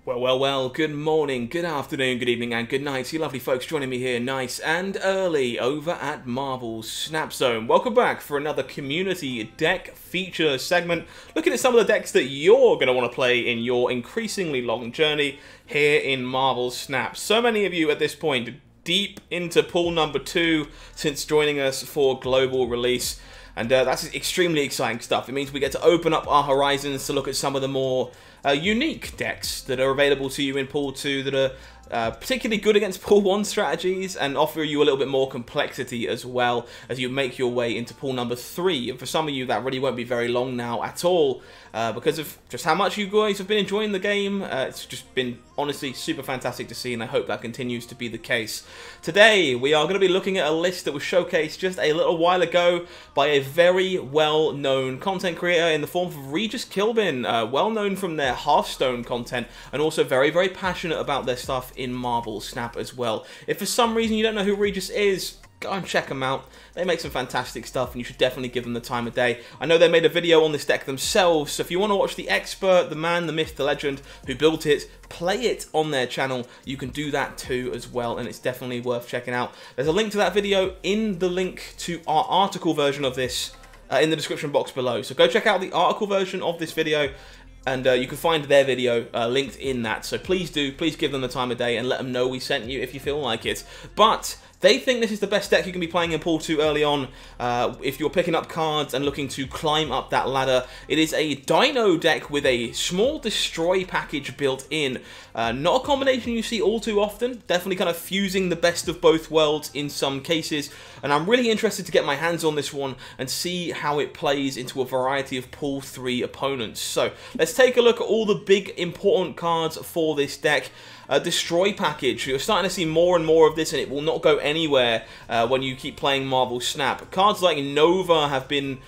Well, good morning, good afternoon, good evening, and good night to you lovely folks joining me here nice and early over at Marvel's Snap Zone. Welcome back for another community deck feature segment, looking at some of the decks that you're going to want to play in your increasingly long journey here in Marvel's Snap. So many of you at this point deep into pool number 2 since joining us for global release. And that's extremely exciting stuff. It means we get to open up our horizons to look at some of the more unique decks that are available to you in Pool 2 that are particularly good against Pool 1 strategies and offer you a little bit more complexity as well as you make your way into Pool number 3. And for some of you, that really won't be very long now at all because of just how much you guys have been enjoying the game. It's just been honestly super fantastic to see, and I hope that continues to be the case. Today, we are going to be looking at a list that was showcased just a little while ago by a very well-known content creator in the form of Regis Kilbin, well known from their Hearthstone content, and also very, very passionate about their stuff in Marvel Snap as well. If for some reason you don't know who Regis is, go and check them out. They make some fantastic stuff, and you should definitely give them the time of day. I know they made a video on this deck themselves, so if you want to watch the expert, the man, the myth, the legend who built it, play it on their channel, you can do that too as well, and it's definitely worth checking out. There's a link to that video in the link to our article version of this in the description box below. So go check out the article version of this video, and you can find their video linked in that. So please give them the time of day and let them know we sent you if you feel like it. But they think this is the best deck you can be playing in Pool 2 early on if you're picking up cards and looking to climb up that ladder. It is a Dino deck with a small destroy package built in. Not a combination you see all too often, definitely kind of fusing the best of both worlds in some cases. And I'm really interested to get my hands on this one and see how it plays into a variety of Pool 3 opponents. So let's take a look at all the big important cards for this deck. Destroy package. You're starting to see more and more of this, and it will not go anywhere when you keep playing Marvel Snap. Cards like Nova have been,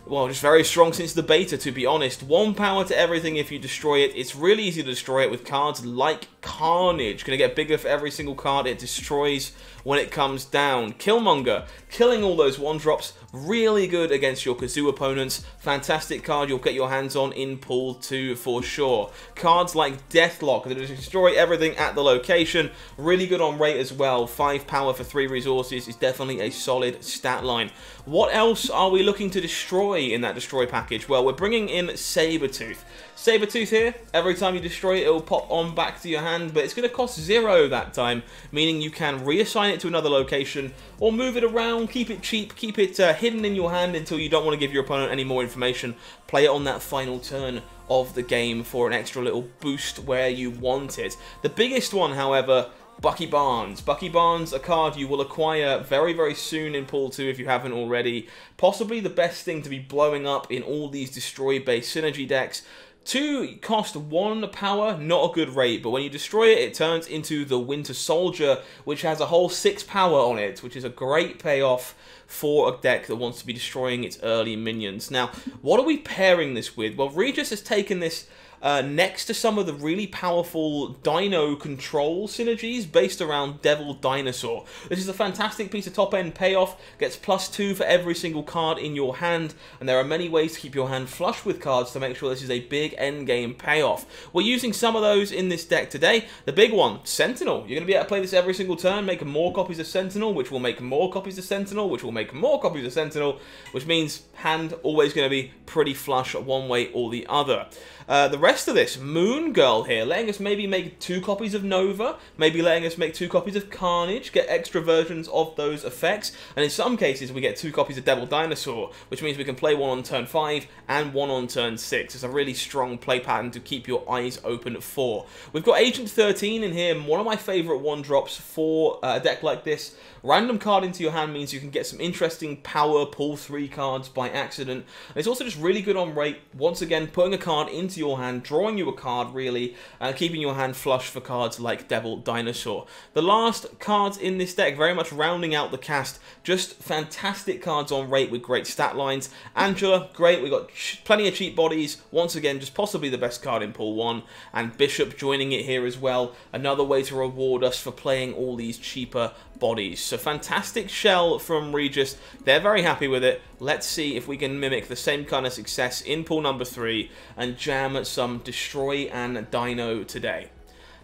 well, just very strong since the beta, to be honest. 1 power to everything if you destroy it. It's really easy to destroy it with cards like Carnage. Going to get bigger for every single card it destroys when it comes down. Killmonger, killing all those 1-drops. Really good against your Kazoo opponents. Fantastic card you'll get your hands on in Pool 2 for sure. Cards like Deathlock that destroy everything at the location. Really good on rate as well. 5 power for 3 resources is definitely a solid stat line. What else are we looking to destroy in that destroy package? Well, we're bringing in Sabretooth. Sabretooth here, every time you destroy it, it will pop on back to your hand, but it's going to cost 0 that time, meaning you can reassign it to another location or move it around, keep it cheap, keep it hidden in your hand until you don't want to give your opponent any more information. Play it on that final turn of the game for an extra little boost where you want it. The biggest one, however, Bucky Barnes. Bucky Barnes, a card you will acquire very, very soon in Pool 2 if you haven't already. Possibly the best thing to be blowing up in all these destroy-based synergy decks. 2 cost 1 power, not a good rate, but when you destroy it, it turns into the Winter Soldier, which has a whole 6 power on it, which is a great payoff for a deck that wants to be destroying its early minions. Now, what are we pairing this with? Well, Regis has taken this next to some of the really powerful Dino control synergies based around Devil Dinosaur. This is a fantastic piece of top-end payoff, gets +2 for every single card in your hand, and there are many ways to keep your hand flush with cards to make sure this is a big endgame payoff. We're using some of those in this deck today. The big one, Sentinel. You're going to be able to play this every single turn, make more copies of Sentinel, which will make more copies of Sentinel, which will make more copies of Sentinel, which means hand always going to be pretty flush one way or the other. The rest of this, Moon Girl here, letting us maybe make 2 copies of Nova, maybe letting us make 2 copies of Carnage, get extra versions of those effects, and in some cases we get 2 copies of Devil Dinosaur, which means we can play 1 on turn 5 and 1 on turn 6. It's a really strong play pattern to keep your eyes open for. We've got Agent 13 in here, one of my favourite 1-drops for a deck like this. Random card into your hand means you can get some interesting power Pool 3 cards by accident. And it's also just really good on rate, once again putting a card into your hand, drawing you a card really, and keeping your hand flush for cards like Devil Dinosaur. The last cards in this deck, very much rounding out the cast, just fantastic cards on rate with great stat lines. Angela, great, we've got plenty of cheap bodies, once again just possibly the best card in Pool 1, and Bishop joining it here as well, another way to reward us for playing all these cheaper bodies. So fantastic shell from Regis. They're very happy with it. Let's see if we can mimic the same kind of success in pool number 3 and jam some Destroy and Dino today.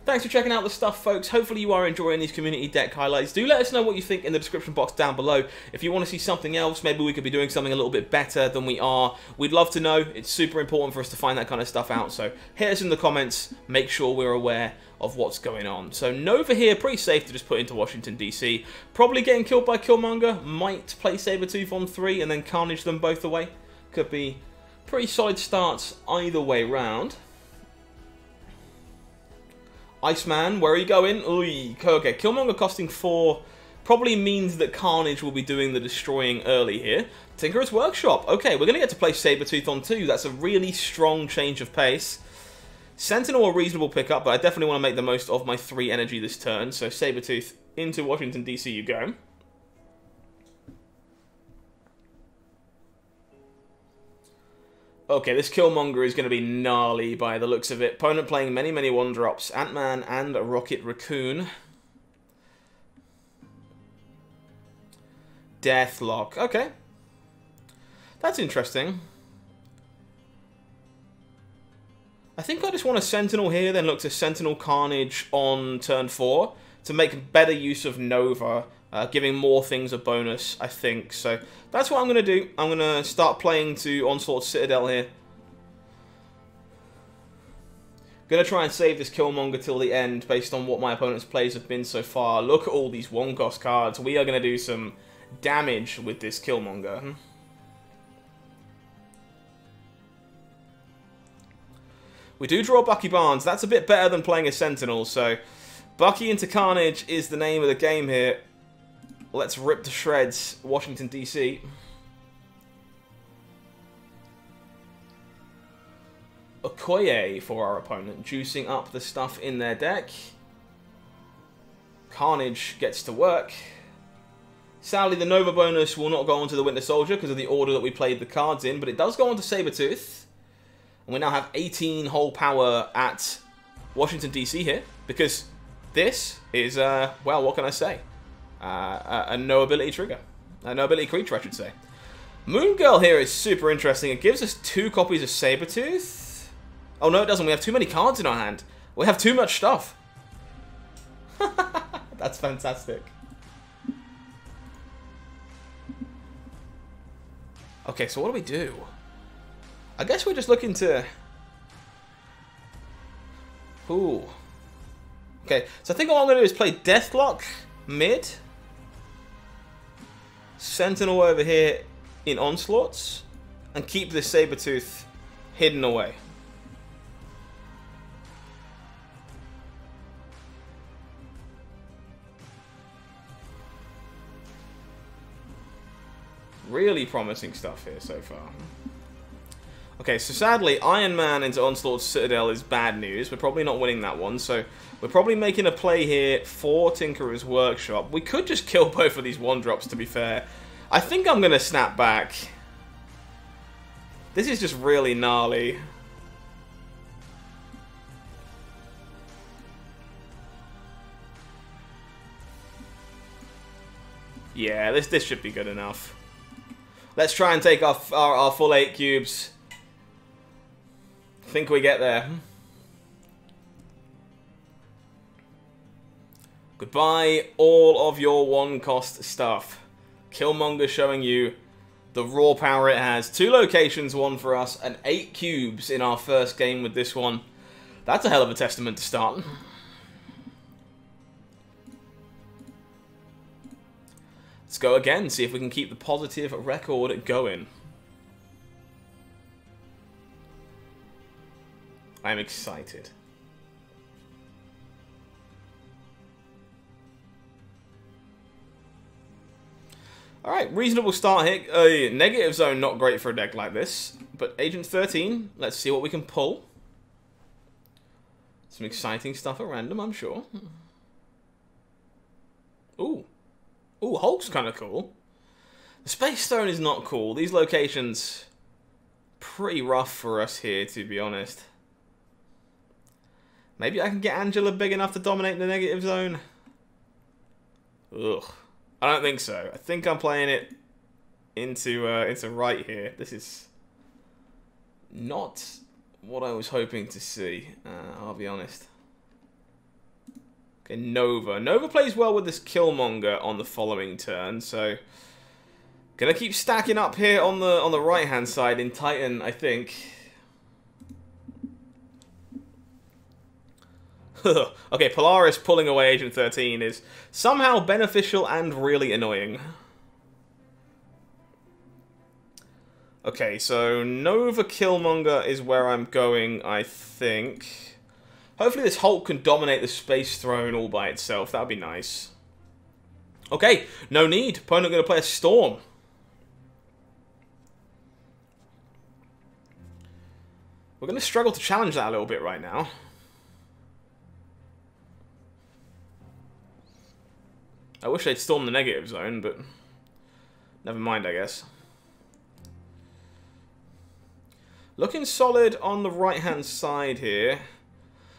Thanks for checking out the stuff, folks. Hopefully you are enjoying these community deck highlights. Do let us know what you think in the description box down below. If you want to see something else, maybe we could be doing something a little bit better than we are. We'd love to know. It's super important for us to find that kind of stuff out. So hit us in the comments. Make sure we're aware of what's going on. So Nova here, pretty safe to just put into Washington, DC. Probably getting killed by Killmonger. Might play Sabretooth on 3 and then Carnage them both away. Could be pretty solid starts either way round. Iceman, where are you going? Ooh, okay, Killmonger costing 4 probably means that Carnage will be doing the destroying early here. Tinkerer's Workshop. Okay, we're going to get to play Sabretooth on 2. That's a really strong change of pace. Sentinel a reasonable pickup, but I definitely want to make the most of my 3 energy this turn. So Sabretooth into Washington, DC you go. Okay, this Killmonger is going to be gnarly by the looks of it. Opponent playing many, many 1-drops. Ant-Man and Rocket Raccoon. Deathlock. Okay. That's interesting. I think I just want a Sentinel here, then look to Sentinel Carnage on turn 4 to make better use of Nova. Giving more things a bonus, I think. So that's what I'm going to do. I'm going to start playing to Onslaught Citadel here. Going to try and save this Killmonger till the end based on what my opponent's plays have been so far. Look at all these 1-cost cards. We are going to do some damage with this Killmonger. We do draw Bucky Barnes. That's a bit better than playing a Sentinel. So Bucky into Carnage is the name of the game here. Let's rip to shreds Washington, DC. Okoye for our opponent, juicing up the stuff in their deck. Carnage gets to work. Sadly, the Nova bonus will not go onto the Winter Soldier because of the order that we played the cards in, but it does go onto Sabretooth. And we now have 18 whole power at Washington, DC here, because this is, well, what can I say? A no-ability trigger. A no-ability creature, I should say. Moon Girl here is super interesting. It gives us 2 copies of Sabretooth. Oh, no, it doesn't. We have too many cards in our hand. We have too much stuff. That's fantastic. Okay, so what do we do? I guess we're just looking to... Ooh. Okay, so I think all I'm going to do is play Deathlock mid. Sentinel over here in Onslaughts. And keep this Sabretooth hidden away. Really promising stuff here so far. Okay, so sadly, Iron Man into Onslaught Citadel is bad news. We're probably not winning that one, so we're probably making a play here for Tinkerer's Workshop. We could just kill both of these 1-drops, to be fair. I think I'm going to snap back. This is just really gnarly. Yeah, this should be good enough. Let's try and take our full 8 cubes. Think we get there. Goodbye, all of your 1-cost stuff. Killmonger showing you the raw power it has. 2 locations, 1 for us, and 8 cubes in our first game with this one. That's a hell of a testament to start. Let's go again, see if we can keep the positive record going. I'm excited. Alright, reasonable start here. Negative zone, not great for a deck like this. But Agent 13, let's see what we can pull. Some exciting stuff at random, I'm sure. Ooh. Ooh, Hulk's kind of cool. The Space Stone is not cool. These locations, pretty rough for us here, to be honest. Maybe I can get Angela big enough to dominate the negative zone. Ugh. I don't think so. I think I'm playing it into right here. This is not what I was hoping to see, I'll be honest. Okay, Nova. Nova plays well with this Killmonger on the following turn, so gonna keep stacking up here on the right hand side in Titan, I think. Okay, Polaris pulling away Agent 13 is somehow beneficial and really annoying. Okay, so Nova Killmonger is where I'm going, I think. Hopefully this Hulk can dominate the Space Throne all by itself. That would be nice. Okay, no need. Opponent going to play a Storm. We're going to struggle to challenge that a little bit right now. I wish they'd storm the negative zone, but never mind, I guess. Looking solid on the right-hand side here.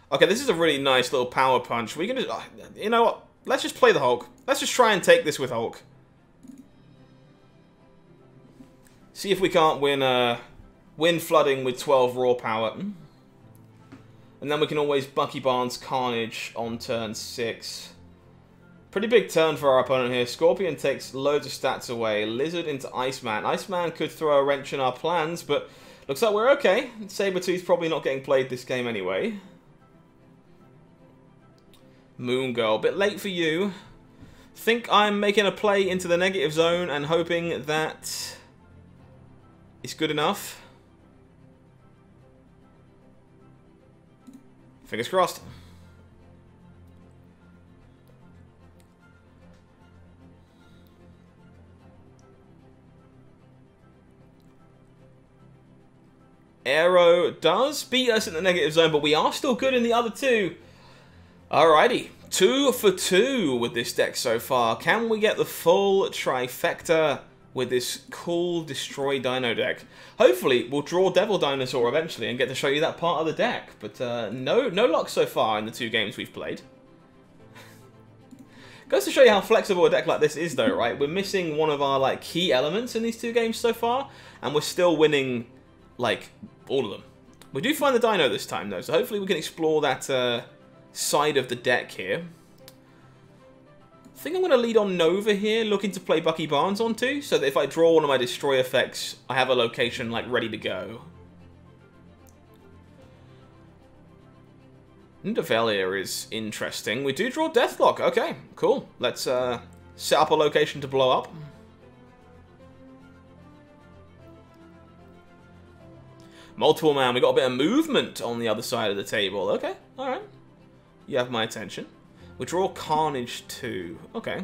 Okay, this is a really nice little power punch. We can just, you know what? Let's just play the Hulk. Let's just try and take this with Hulk. See if we can't win flooding with 12 raw power. And then we can always Bucky Barnes Carnage on turn 6. Pretty big turn for our opponent here. Scorpion takes loads of stats away. Lizard into Iceman. Iceman could throw a wrench in our plans, but looks like we're okay. Sabretooth's probably not getting played this game anyway. Moon Girl, a bit late for you. Think I'm making a play into the negative zone and hoping that it's good enough. Fingers crossed. Arrow does beat us in the negative zone, but we are still good in the other two. Alrighty, 2 for 2 with this deck so far. Can we get the full trifecta with this cool Destroy Dino deck? Hopefully, we'll draw Devil Dinosaur eventually and get to show you that part of the deck. But no luck so far in the 2 games we've played. Goes to show you how flexible a deck like this is, though, right? We're missing one of our key elements in these 2 games so far, and we're still winning all of them. We do find the Dino this time, though, so hopefully we can explore that side of the deck here. I think I'm going to lead on Nova here, looking to play Bucky Barnes onto, so that if I draw one of my Destroy effects, I have a location ready to go. Nidavellir is interesting. We do draw Deathlock. Okay, cool. Let's set up a location to blow up. Multiple man, we got a bit of movement on the other side of the table. Okay, alright. You have my attention. We draw Carnage 2. Okay.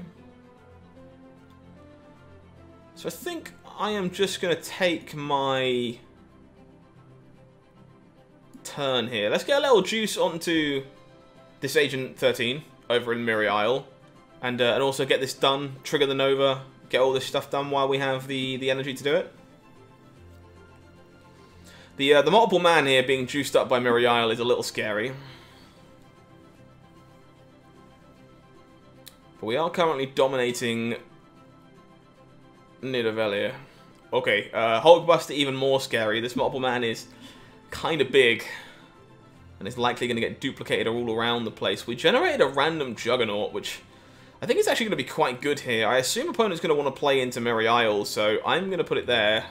So I think I am just going to take my turn here. Let's get a little juice onto this Agent 13 over in Miri Isle. And also get this done. Trigger the Nova. Get all this stuff done while we have the energy to do it. The multiple man here being juiced up by Miri Isle is a little scary. But we are currently dominating Nidavellir. Okay, Hulkbuster even more scary. This multiple man is kind of big. And is likely going to get duplicated all around the place. We generated a random Juggernaut, which I think is actually going to be quite good here. I assume opponent's going to want to play into Miri Isle, so I'm going to put it there.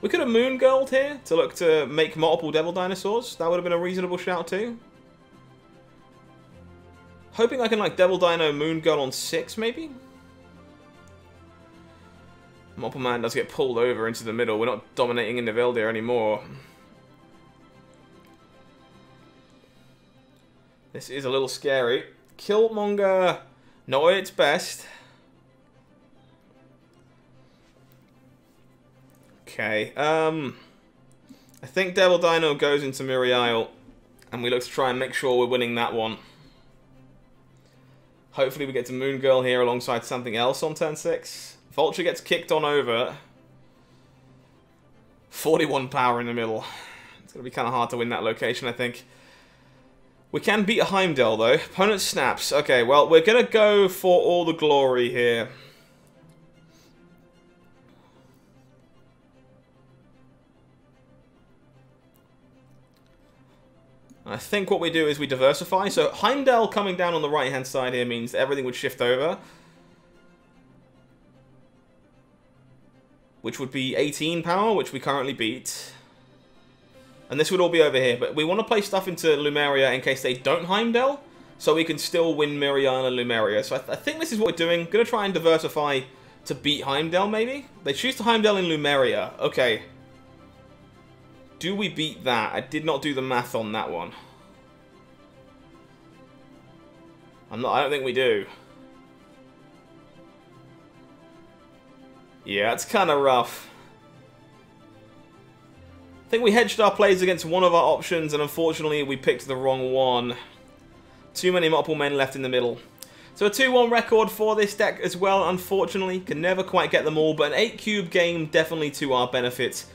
We could have Moon Girled here to look to make multiple Devil Dinosaurs. That would have been a reasonable shout too. Hoping I can Devil Dino Moon Girl on 6 maybe? Multiple Man does get pulled over into the middle. We're not dominating in the Veldir anymore. This is a little scary. Killmonger, not at its best. Okay, I think Devil Dino goes into Miri Isle, and we look to try and make sure we're winning that one. Hopefully we get to Moon Girl here alongside something else on turn 6. Vulture gets kicked on over. 41 power in the middle. It's going to be kind of hard to win that location, I think. We can beat a Heimdall, though. Opponent snaps. Okay, well, we're going to go for all the glory here. I think what we do is we diversify. So Heimdall coming down on the right-hand side here means everything would shift over. Which would be 18 power, which we currently beat. And this would all be over here. But we want to play stuff into Lumeria in case they don't Heimdall. So we can still win Miriana and Lumeria. So I think this is what we're doing. Going to try and diversify to beat Heimdall, maybe? They choose to Heimdall in Lumeria. Okay. Do we beat that? I did not do the math on that one. I don't think we do. Yeah, it's kind of rough. I think we hedged our plays against one of our options, and unfortunately we picked the wrong one. Too many multiple men left in the middle. So a 2-1 record for this deck as well, unfortunately. Can never quite get them all, but an 8-cube game definitely to our benefit.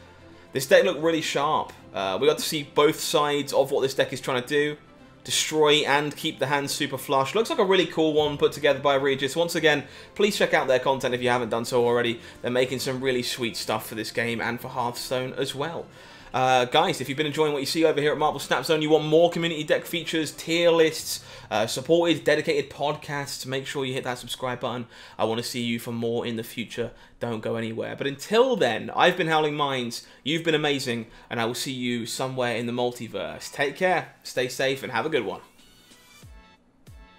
This deck looked really sharp. We got to see both sides of what this deck is trying to do. Destroy and keep the hand super flush. Looks like a really cool one put together by Regis. Once again, please check out their content if you haven't done so already. They're making some really sweet stuff for this game and for Hearthstone as well. Guys, if you've been enjoying what you see over here at Marvel Snap Zone, you want more community deck features, tier lists, supported, dedicated podcasts, make sure you hit that subscribe button. I want to see you for more in the future. Don't go anywhere. But until then, I've been HowlingMines, you've been amazing, and I will see you somewhere in the multiverse. Take care, stay safe, and have a good one.